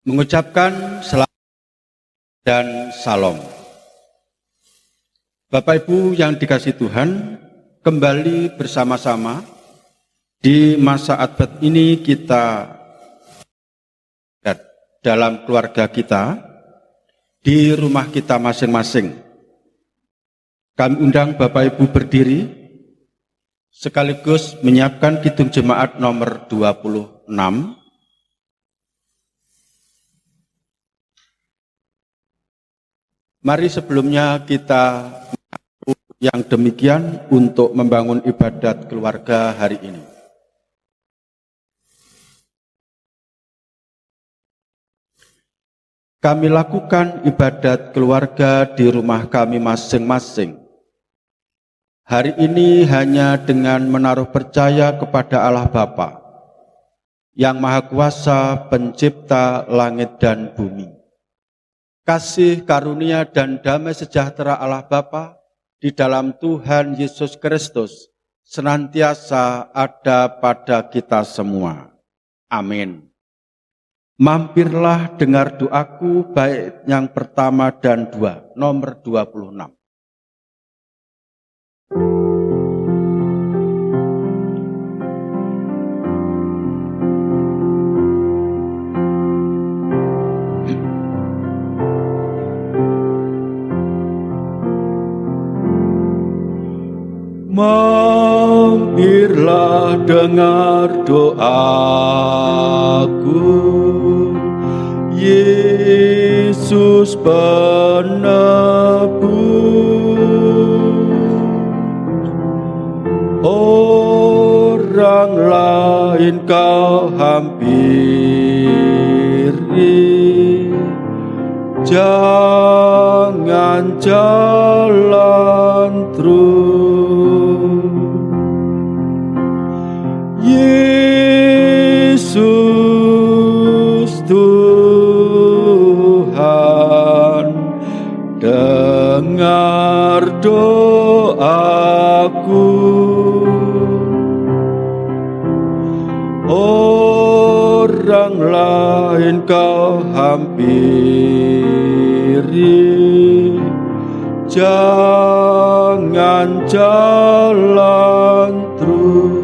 mengucapkan selamat dan salam. Bapak Ibu yang dikasihi Tuhan, kembali bersama-sama di masa Advent ini kita dalam keluarga kita, di rumah kita masing-masing. Kami undang Bapak Ibu berdiri, sekaligus menyiapkan kidung jemaat nomor 26. Mari sebelumnya kita yang demikian untuk membangun ibadat keluarga hari ini. Kami lakukan ibadat keluarga di rumah kami masing-masing. Hari ini hanya dengan menaruh percaya kepada Allah Bapa, yang Maha Kuasa, Pencipta langit dan bumi. Kasih, karunia, dan damai sejahtera Allah Bapa di dalam Tuhan Yesus Kristus senantiasa ada pada kita semua. Amin. Mampirlah dengar doaku, bait yang pertama dan dua, nomor 26. Mampirlah dengar doaku, Yesus penebus. Orang lain kau hampiri, jangan jalan terus. Yesus Tuhan, dengar doaku. Orang lain kau hampiri, jangan jalan terus.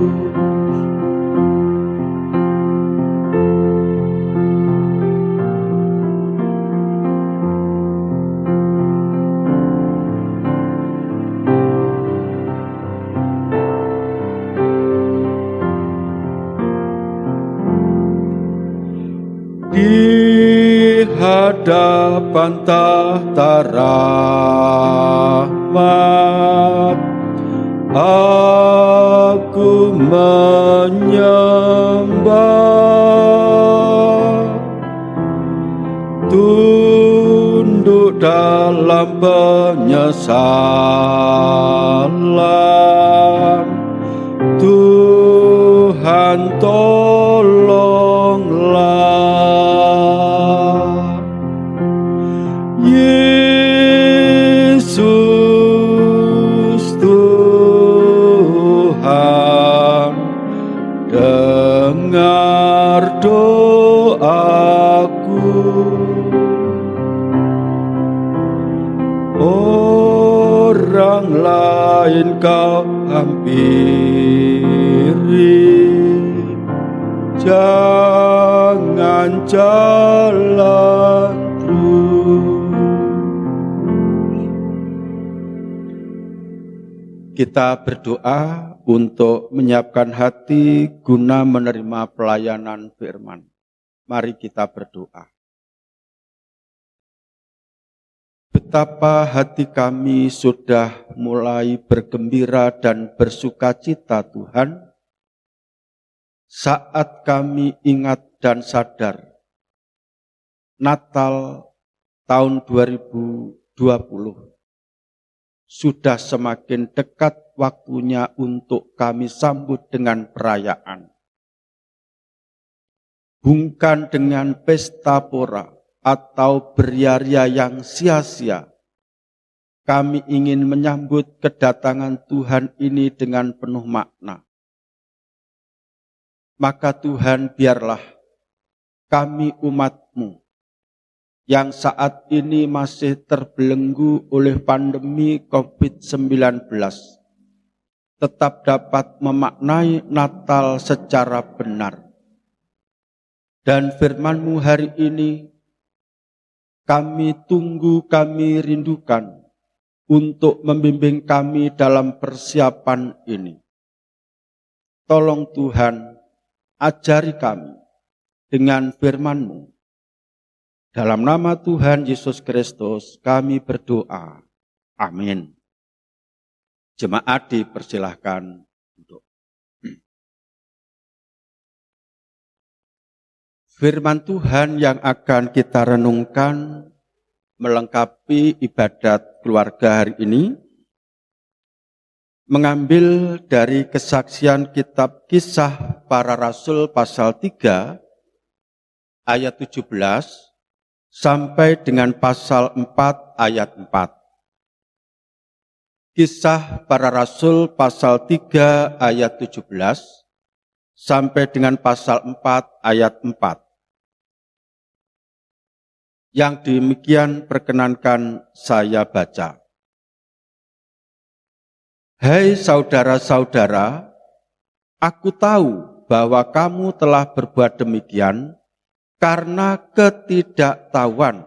Di hadapan tahta rahmat, aku menyembah, tunduk dalam penyesalan. Tuhan tolonglah. Yesus Tuhan, dengar doaku. Orang lain kau hampiri, jangan jalan terus. Kita berdoa untuk menyiapkan hati guna menerima pelayanan firman. Mari kita berdoa. Betapa hati kami sudah mulai bergembira dan bersukacita Tuhan, saat kami ingat dan sadar Natal tahun 2020 sudah semakin dekat waktunya untuk kami sambut dengan perayaan. Bukan dengan pesta pora atau beria-ria yang sia-sia. Kami ingin menyambut kedatangan Tuhan ini dengan penuh makna. Maka Tuhan, biarlah kami umat-Mu yang saat ini masih terbelenggu oleh pandemi COVID-19 tetap dapat memaknai Natal secara benar. Dan firman-Mu hari ini kami tunggu, kami rindukan untuk membimbing kami dalam persiapan ini. Tolong Tuhan, ajari kami dengan firman-Mu. Dalam nama Tuhan Yesus Kristus kami berdoa. Amin. Jemaat dipersilahkan duduk. Firman Tuhan yang akan kita renungkan melengkapi ibadat keluarga hari ini mengambil dari kesaksian kitab Kisah Para Rasul pasal 3 ayat 17 sampai dengan pasal 4 ayat 4. Kisah Para Rasul pasal 3 ayat 17 sampai dengan pasal 4 ayat 4. Yang demikian perkenankan saya baca. Hai saudara-saudara, aku tahu bahwa kamu telah berbuat demikian karena ketidaktahuan,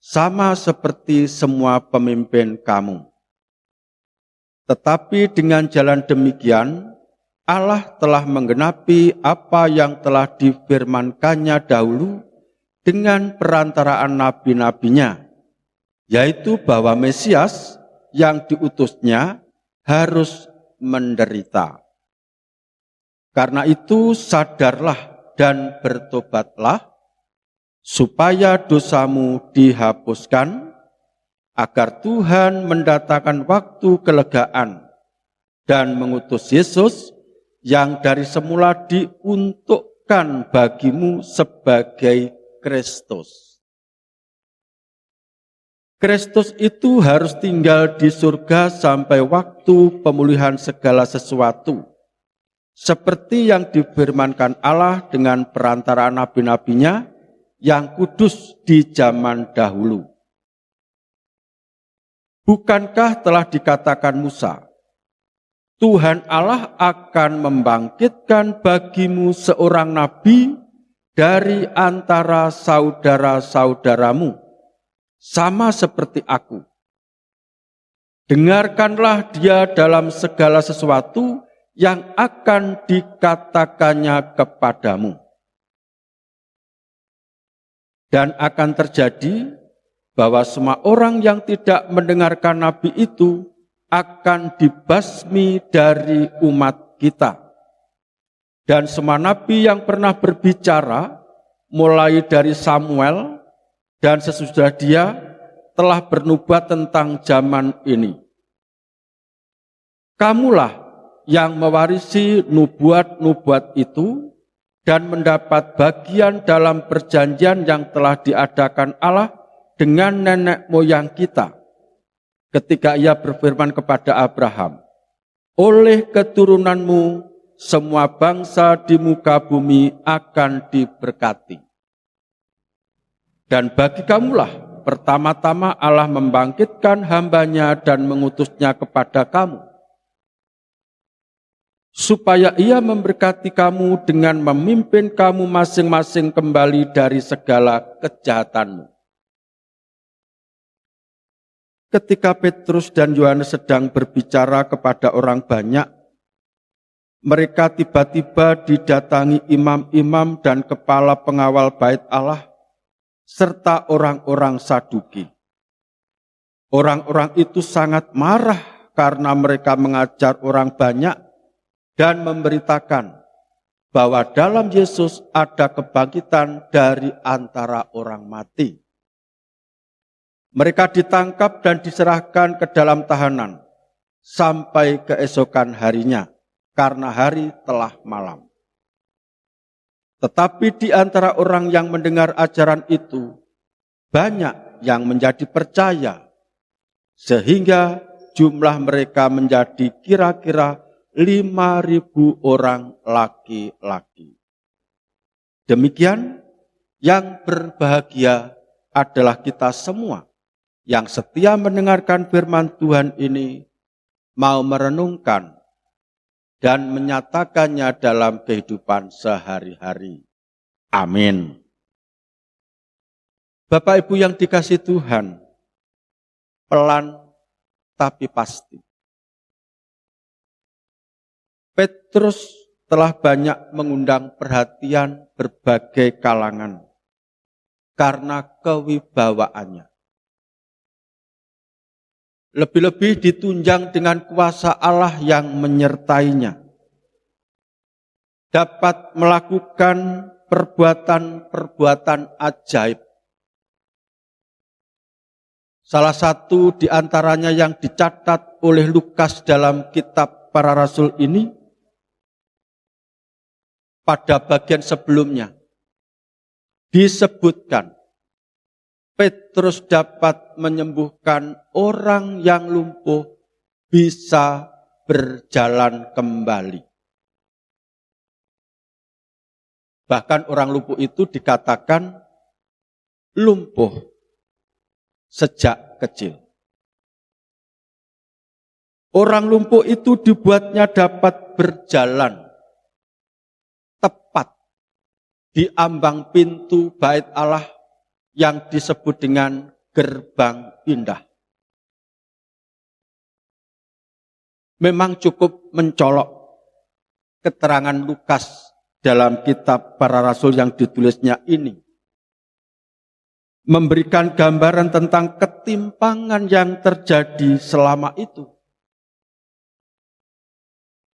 sama seperti semua pemimpin kamu. Tetapi dengan jalan demikian, Allah telah menggenapi apa yang telah difirmankannya dahulu dengan perantaraan nabi-nabinya, yaitu bahwa Mesias yang diutusnya harus menderita. Karena itu sadarlah dan bertobatlah, supaya dosamu dihapuskan, agar Tuhan mendatangkan waktu kelegaan dan mengutus Yesus yang dari semula diuntukkan bagimu sebagai Kristus. Kristus itu harus tinggal di surga sampai waktu pemulihan segala sesuatu, seperti yang difirmankan Allah dengan perantaraan nabi-nabinya yang kudus di zaman dahulu. Bukankah telah dikatakan Musa, Tuhan Allah akan membangkitkan bagimu seorang nabi dari antara saudara-saudaramu, sama seperti aku. Dengarkanlah dia dalam segala sesuatu yang akan dikatakannya kepadamu. Dan akan terjadi bahwa semua orang yang tidak mendengarkan nabi itu akan dibasmi dari umat kita. Dan semua nabi yang pernah berbicara, mulai dari Samuel dan sesudah dia, telah bernubuat tentang zaman ini. Kamulah yang mewarisi nubuat-nubuat itu dan mendapat bagian dalam perjanjian yang telah diadakan Allah dengan nenek moyang kita, ketika ia berfirman kepada Abraham, oleh keturunanmu semua bangsa di muka bumi akan diberkati. Dan bagi kamulah pertama-tama Allah membangkitkan hambanya dan mengutusnya kepada kamu, supaya ia memberkati kamu dengan memimpin kamu masing-masing kembali dari segala kejahatanmu. Ketika Petrus dan Yohanes sedang berbicara kepada orang banyak, mereka tiba-tiba didatangi imam-imam dan kepala pengawal bait Allah, serta orang-orang Saduki. Orang-orang itu sangat marah karena mereka mengajar orang banyak dan memberitakan bahwa dalam Yesus ada kebangkitan dari antara orang mati. Mereka ditangkap dan diserahkan ke dalam tahanan sampai keesokan harinya, karena hari telah malam. Tetapi di antara orang yang mendengar ajaran itu, banyak yang menjadi percaya, sehingga jumlah mereka menjadi kira-kira 5.000 orang laki-laki. Demikian yang berbahagia adalah kita semua yang setia mendengarkan firman Tuhan ini mau merenungkan dan menyatakannya dalam kehidupan sehari-hari. Amin. Bapak Ibu yang dikasihi Tuhan, pelan tapi pasti. Petrus telah banyak mengundang perhatian berbagai kalangan karena kewibawaannya. Lebih-lebih ditunjang dengan kuasa Allah yang menyertainya. Dapat melakukan perbuatan-perbuatan ajaib. Salah satu di antaranya yang dicatat oleh Lukas dalam kitab Para Rasul ini, pada bagian sebelumnya disebutkan Petrus dapat menyembuhkan orang yang lumpuh bisa berjalan kembali. Bahkan orang lumpuh itu dikatakan lumpuh sejak kecil. Orang lumpuh itu dibuatnya dapat berjalan tepat di ambang pintu bait Allah yang disebut dengan gerbang indah. Memang cukup mencolok keterangan Lukas dalam kitab Para Rasul yang ditulisnya ini. Memberikan gambaran tentang ketimpangan yang terjadi selama itu.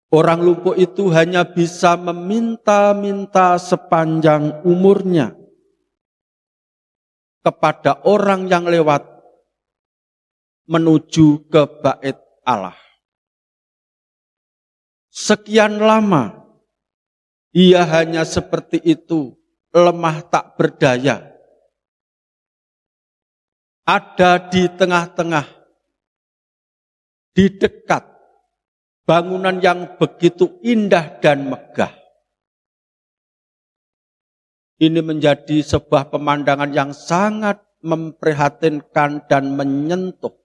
Orang lumpuh itu hanya bisa meminta-minta sepanjang umurnya kepada orang yang lewat menuju ke bait Allah. Sekian lama ia hanya seperti itu, lemah tak berdaya. Ada di tengah-tengah, di dekat bangunan yang begitu indah dan megah. Ini menjadi sebuah pemandangan yang sangat memprihatinkan dan menyentuh.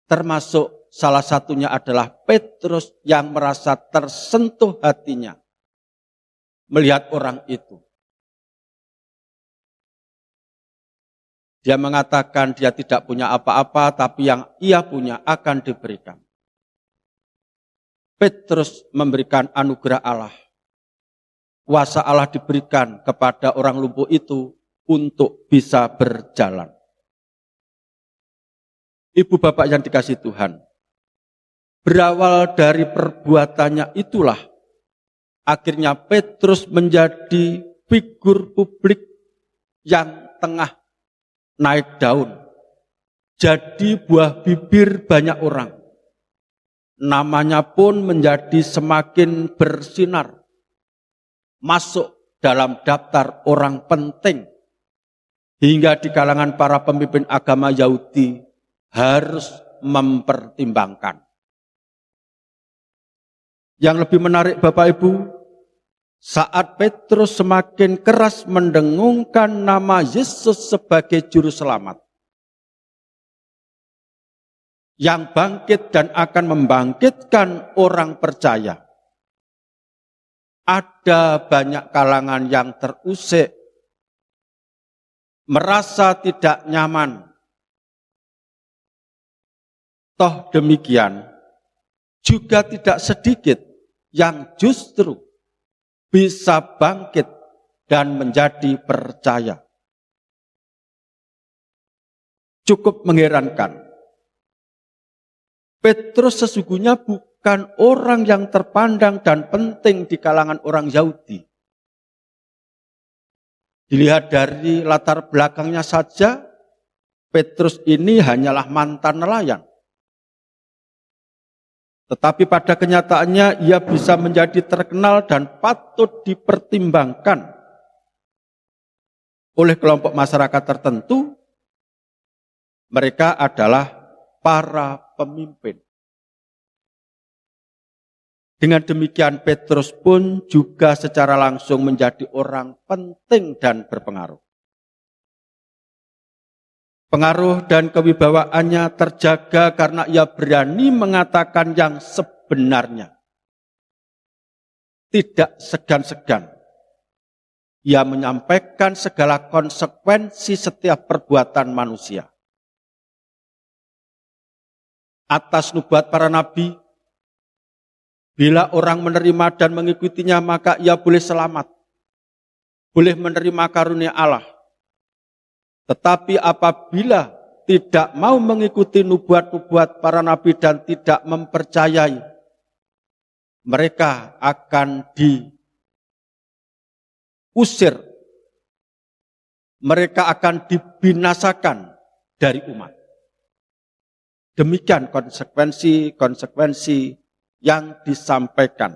Termasuk salah satunya adalah Petrus yang merasa tersentuh hatinya melihat orang itu. Dia mengatakan dia tidak punya apa-apa, tapi yang ia punya akan diberikan. Petrus memberikan anugerah Allah. Kuasa Allah diberikan kepada orang lumpuh itu untuk bisa berjalan. Ibu bapak yang dikasihi Tuhan, berawal dari perbuatannya itulah akhirnya Petrus menjadi figur publik yang tengah naik daun. Jadi buah bibir banyak orang. Namanya pun menjadi semakin bersinar. Masuk dalam daftar orang penting. Hingga di kalangan para pemimpin agama Yahudi harus mempertimbangkan. Yang lebih menarik Bapak Ibu, saat Petrus semakin keras mendengungkan nama Yesus sebagai juru selamat, yang bangkit dan akan membangkitkan orang percaya. Ada banyak kalangan yang terusik, merasa tidak nyaman. Toh demikian, juga tidak sedikit yang justru bisa bangkit dan menjadi percaya. Cukup mengherankan. Petrus sesungguhnya bukan orang yang terpandang dan penting di kalangan orang Yahudi. Dilihat dari latar belakangnya saja, Petrus ini hanyalah mantan nelayan. Tetapi pada kenyataannya ia bisa menjadi terkenal dan patut dipertimbangkan oleh kelompok masyarakat tertentu. Mereka adalah para pemimpin. Dengan demikian Petrus pun juga secara langsung menjadi orang penting dan berpengaruh. Pengaruh dan kewibawaannya terjaga karena ia berani mengatakan yang sebenarnya. Tidak segan-segan. Ia menyampaikan segala konsekuensi setiap perbuatan manusia. Atas nubuat para nabi, bila orang menerima dan mengikutinya, maka ia boleh selamat. Boleh menerima karunia Allah. Tetapi apabila tidak mau mengikuti nubuat-nubuat para nabi dan tidak mempercayai, mereka akan diusir. Mereka akan dibinasakan dari umat. Demikian konsekuensi yang disampaikan.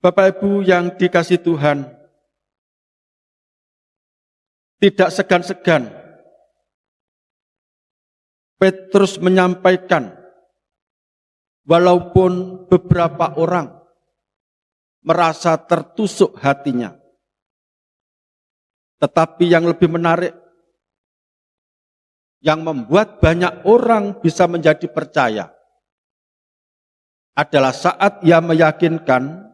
Bapak Ibu yang dikasihi Tuhan, tidak segan-segan Petrus menyampaikan, walaupun beberapa orang merasa tertusuk hatinya. Tetapi yang lebih menarik, yang membuat banyak orang bisa menjadi percaya, adalah saat ia meyakinkan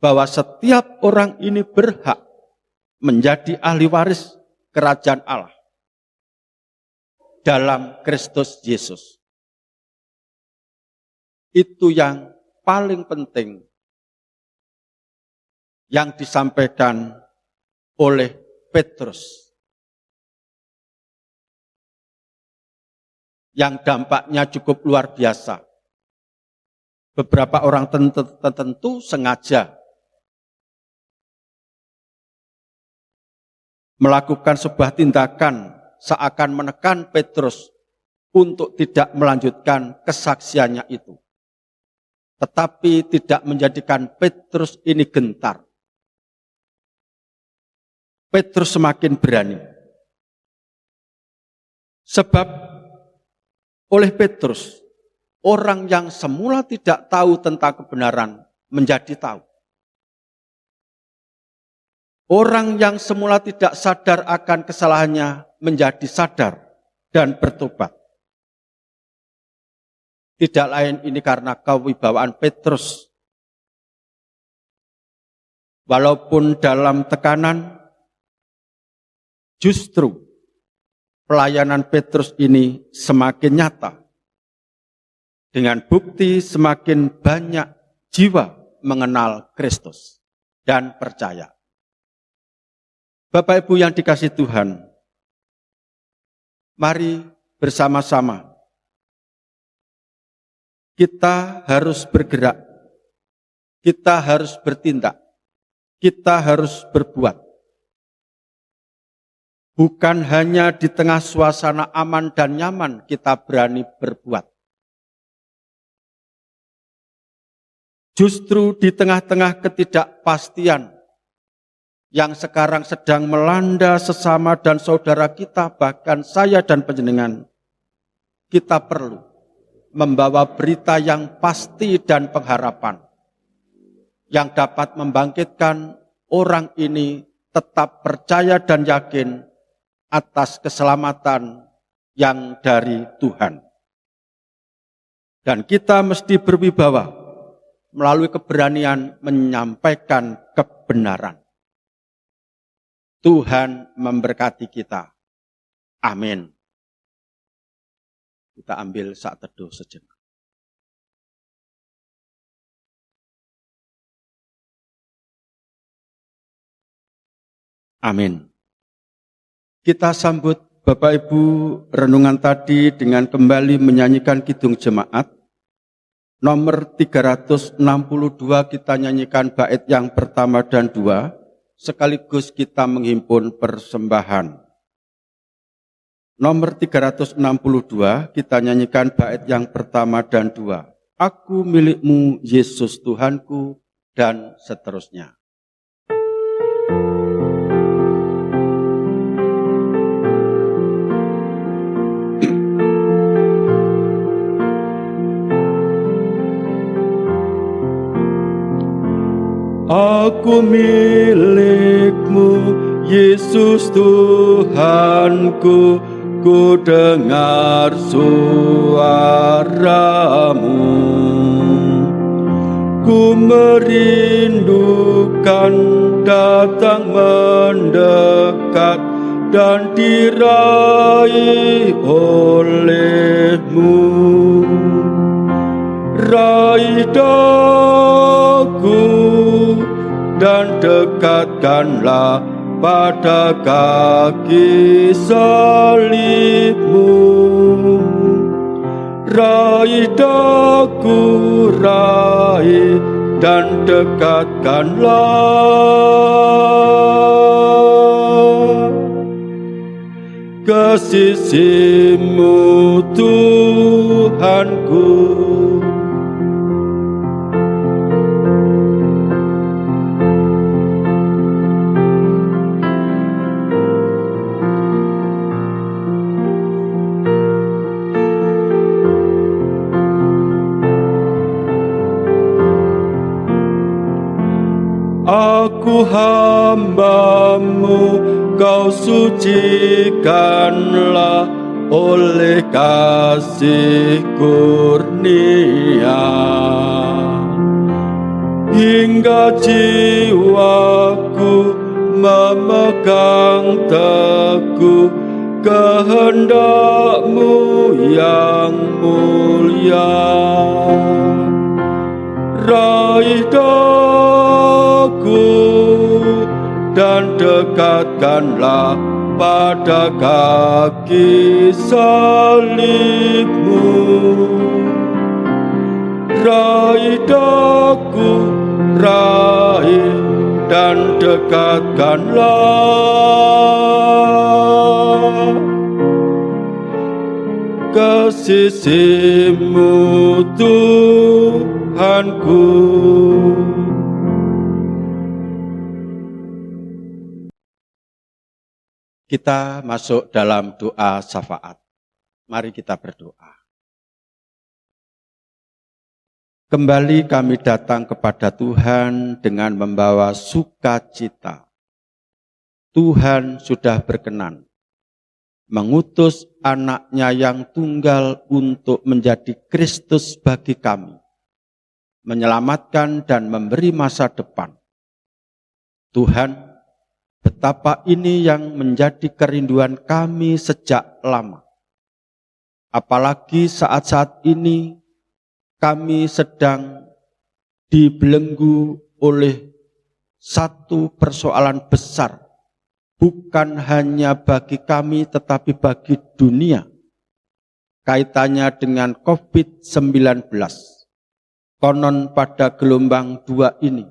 bahwa setiap orang ini berhak menjadi ahli waris kerajaan Allah dalam Kristus Yesus. Itu yang paling penting yang disampaikan oleh Petrus. Yang dampaknya cukup luar biasa. Beberapa orang tertentu sengaja melakukan sebuah tindakan seakan menekan Petrus untuk tidak melanjutkan kesaksiannya itu. Tetapi tidak menjadikan Petrus ini gentar. Petrus semakin berani. Sebab oleh Petrus, orang yang semula tidak tahu tentang kebenaran menjadi tahu. Orang yang semula tidak sadar akan kesalahannya menjadi sadar dan bertobat. Tidak lain ini karena kewibawaan Petrus. Walaupun dalam tekanan, justru pelayanan Petrus ini semakin nyata. Dengan bukti semakin banyak jiwa mengenal Kristus dan percaya. Bapak Ibu yang dikasihi Tuhan, mari bersama-sama kita harus bergerak, kita harus bertindak, kita harus berbuat. Bukan hanya di tengah suasana aman dan nyaman kita berani berbuat. Justru di tengah-tengah ketidakpastian yang sekarang sedang melanda sesama dan saudara kita, bahkan saya dan panjenengan, kita perlu membawa berita yang pasti dan pengharapan yang dapat membangkitkan orang ini tetap percaya dan yakin atas keselamatan yang dari Tuhan. Dan kita mesti berwibawa melalui keberanian menyampaikan kebenaran. Tuhan memberkati kita. Amin. Kita ambil saat teduh sejenak. Amin. Kita sambut Bapak Ibu renungan tadi dengan kembali menyanyikan Kidung Jemaat. Nomor 362 kita nyanyikan bait yang pertama dan 2. Sekaligus kita menghimpun persembahan. Nomor 362 kita nyanyikan bait yang pertama dan 2. Aku milikmu Yesus Tuhanku, dan seterusnya. Aku milikmu Yesus Tuhanku, ku dengar suaramu. Ku merindukan datang mendekat dan diraih olehmu. Raih daku dan dekatkanlah pada kaki salibmu. Raih daku, raih dan dekatkanlah ke sisimu Tuhanku. Aku hamba-Mu, Kau sucikanlah oleh kasih kurnia, hingga jiwaku memegang teguh kehendak-Mu yang mulia. Raih daku dan dekatkanlah pada kaki salibmu. Raih daku, raih dan dekatkanlah ke sisimu Tuhanku. Kita masuk dalam doa syafaat. Mari kita berdoa. Kembali kami datang kepada Tuhan dengan membawa sukacita. Tuhan sudah berkenan mengutus anaknya yang tunggal untuk menjadi Kristus bagi kami, menyelamatkan dan memberi masa depan. Tuhan, betapa ini yang menjadi kerinduan kami sejak lama. Apalagi saat-saat ini kami sedang dibelenggu oleh satu persoalan besar, bukan hanya bagi kami tetapi bagi dunia. Kaitannya dengan COVID-19. Konon pada gelombang 2 ini,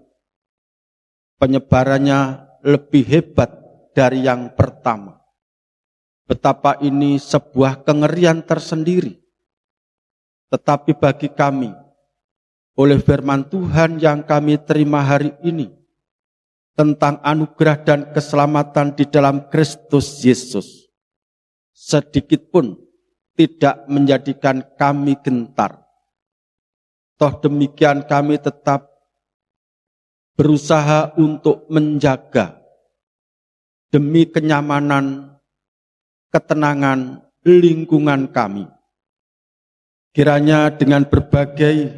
penyebarannya lebih hebat dari yang pertama. Betapa ini sebuah kengerian tersendiri. Tetapi bagi kami, oleh firman Tuhan yang kami terima hari ini, tentang anugerah dan keselamatan di dalam Kristus Yesus, sedikit pun tidak menjadikan kami gentar. Toh demikian kami tetap berusaha untuk menjaga demi kenyamanan, ketenangan lingkungan kami. Kiranya dengan berbagai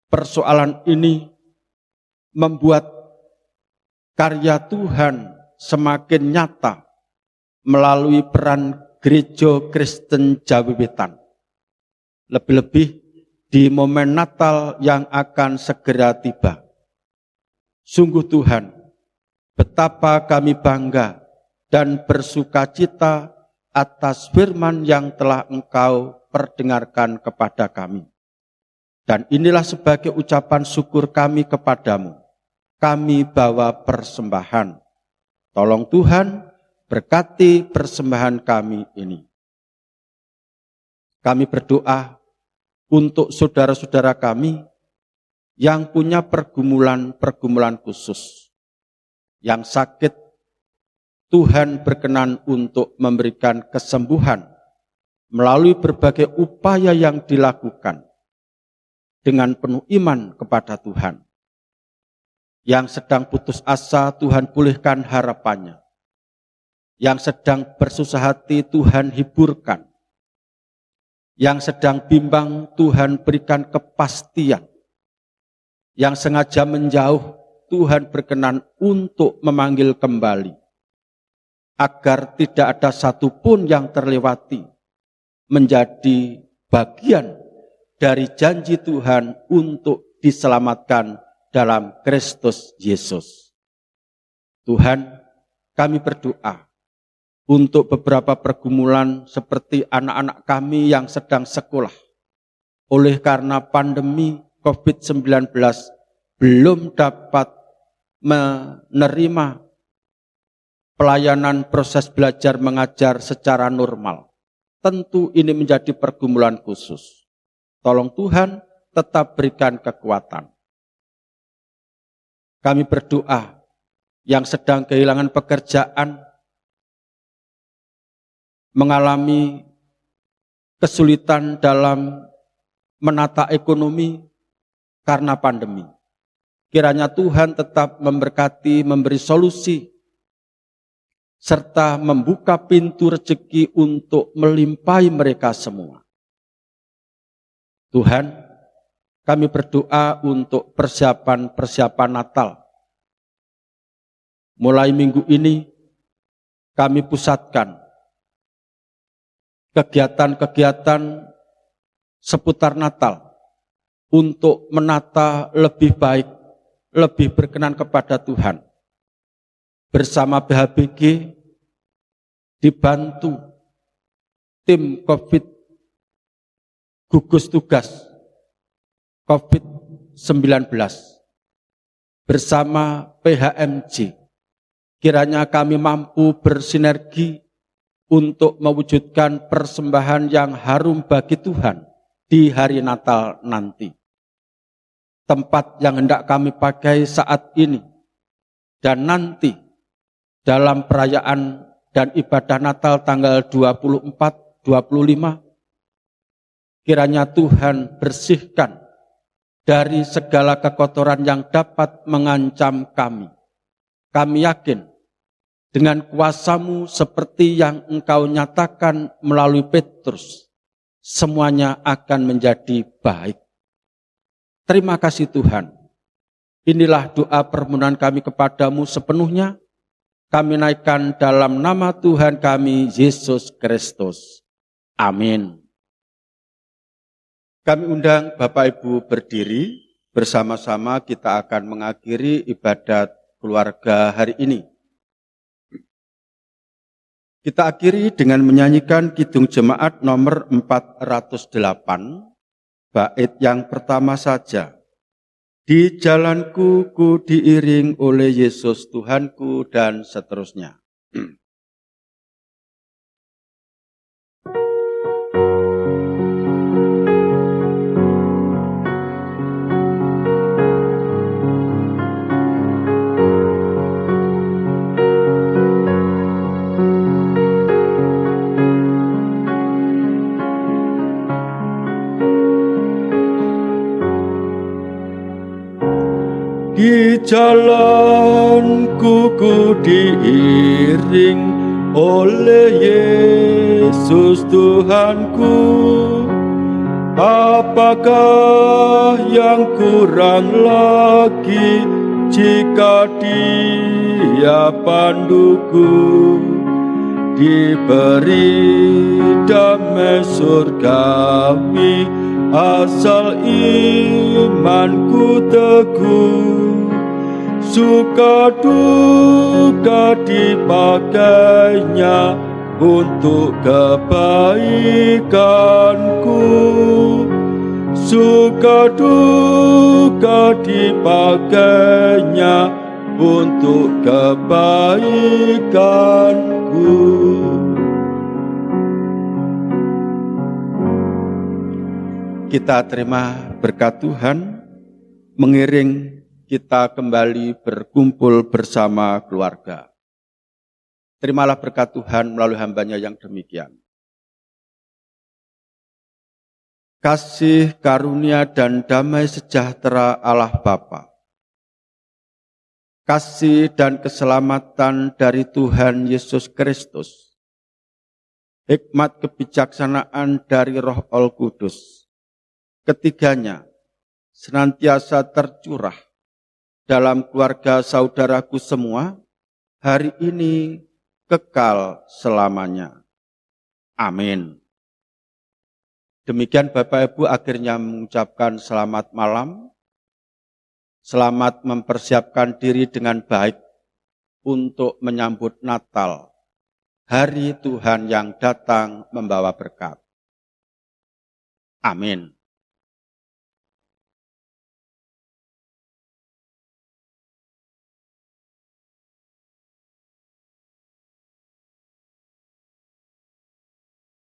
persoalan ini membuat karya Tuhan semakin nyata melalui peran Gereja Kristen Jawi Wetan. Lebih-lebih di momen Natal yang akan segera tiba. Sungguh Tuhan, betapa kami bangga dan bersukacita atas firman yang telah Engkau perdengarkan kepada kami. Dan inilah sebagai ucapan syukur kami kepadamu. Kami bawa persembahan. Tolong Tuhan, berkati persembahan kami ini. Kami berdoa untuk saudara-saudara kami yang punya pergumulan-pergumulan khusus. Yang sakit, Tuhan berkenan untuk memberikan kesembuhan melalui berbagai upaya yang dilakukan dengan penuh iman kepada Tuhan. Yang sedang putus asa, Tuhan pulihkan harapannya. Yang sedang bersusah hati, Tuhan hiburkan. Yang sedang bimbang, Tuhan berikan kepastian. Yang sengaja menjauh, Tuhan berkenan untuk memanggil kembali. Agar tidak ada satupun yang terlewati, menjadi bagian dari janji Tuhan untuk diselamatkan dalam Kristus Yesus. Tuhan, kami berdoa untuk beberapa pergumulan seperti anak-anak kami yang sedang sekolah. Oleh karena pandemi COVID-19 belum dapat menerima pelayanan proses belajar mengajar secara normal. Tentu ini menjadi pergumulan khusus. Tolong Tuhan tetap berikan kekuatan. Kami berdoa yang sedang kehilangan pekerjaan, mengalami kesulitan dalam menata ekonomi karena pandemi. Kiranya Tuhan tetap memberkati, memberi solusi, serta membuka pintu rezeki untuk melimpahi mereka semua. Tuhan, kami berdoa untuk persiapan Natal. Mulai minggu ini, kami pusatkan kegiatan-kegiatan seputar Natal untuk menata lebih baik, lebih berkenan kepada Tuhan. Bersama BHBG, dibantu tim COVID gugus tugas COVID-19 bersama PHMJ. Kiranya kami mampu bersinergi untuk mewujudkan persembahan yang harum bagi Tuhan di hari Natal nanti. Tempat yang hendak kami pakai saat ini dan nanti dalam perayaan dan ibadah Natal tanggal 24-25, kiranya Tuhan bersihkan dari segala kekotoran yang dapat mengancam kami. Kami yakin dengan kuasa-Mu seperti yang Engkau nyatakan melalui Petrus, semuanya akan menjadi baik. Terima kasih Tuhan. Inilah doa permohonan kami kepadamu sepenuhnya. Kami naikkan dalam nama Tuhan kami, Yesus Kristus. Amin. Kami undang Bapak Ibu berdiri, bersama-sama kita akan mengakhiri ibadat keluarga hari ini. Kita akhiri dengan menyanyikan Kidung Jemaat nomor 408, bait yang pertama saja. Di jalanku ku diiring oleh Yesus Tuhanku, dan seterusnya. Di jalanku ku diiring oleh Yesus Tuhanku. Apakah yang kurang lagi jika Dia panduku? Diberi damai surgawi asal imanku teguh. Suka duka dipakainya untuk kebaikanku. Suka duka dipakainya untuk kebaikanku. Kita terima berkat Tuhan, mengiring kita kembali berkumpul bersama keluarga. Terimalah berkat Tuhan melalui hamba-Nya yang demikian. Kasih, karunia, dan damai sejahtera Allah Bapa, kasih dan keselamatan dari Tuhan Yesus Kristus, hikmat kebijaksanaan dari Roh Al-Kudus, ketiganya senantiasa tercurah dalam keluarga saudaraku semua, hari ini kekal selamanya. Amin. Demikian Bapak Ibu akhirnya mengucapkan selamat malam. Selamat mempersiapkan diri dengan baik untuk menyambut Natal, hari Tuhan yang datang membawa berkat. Amin.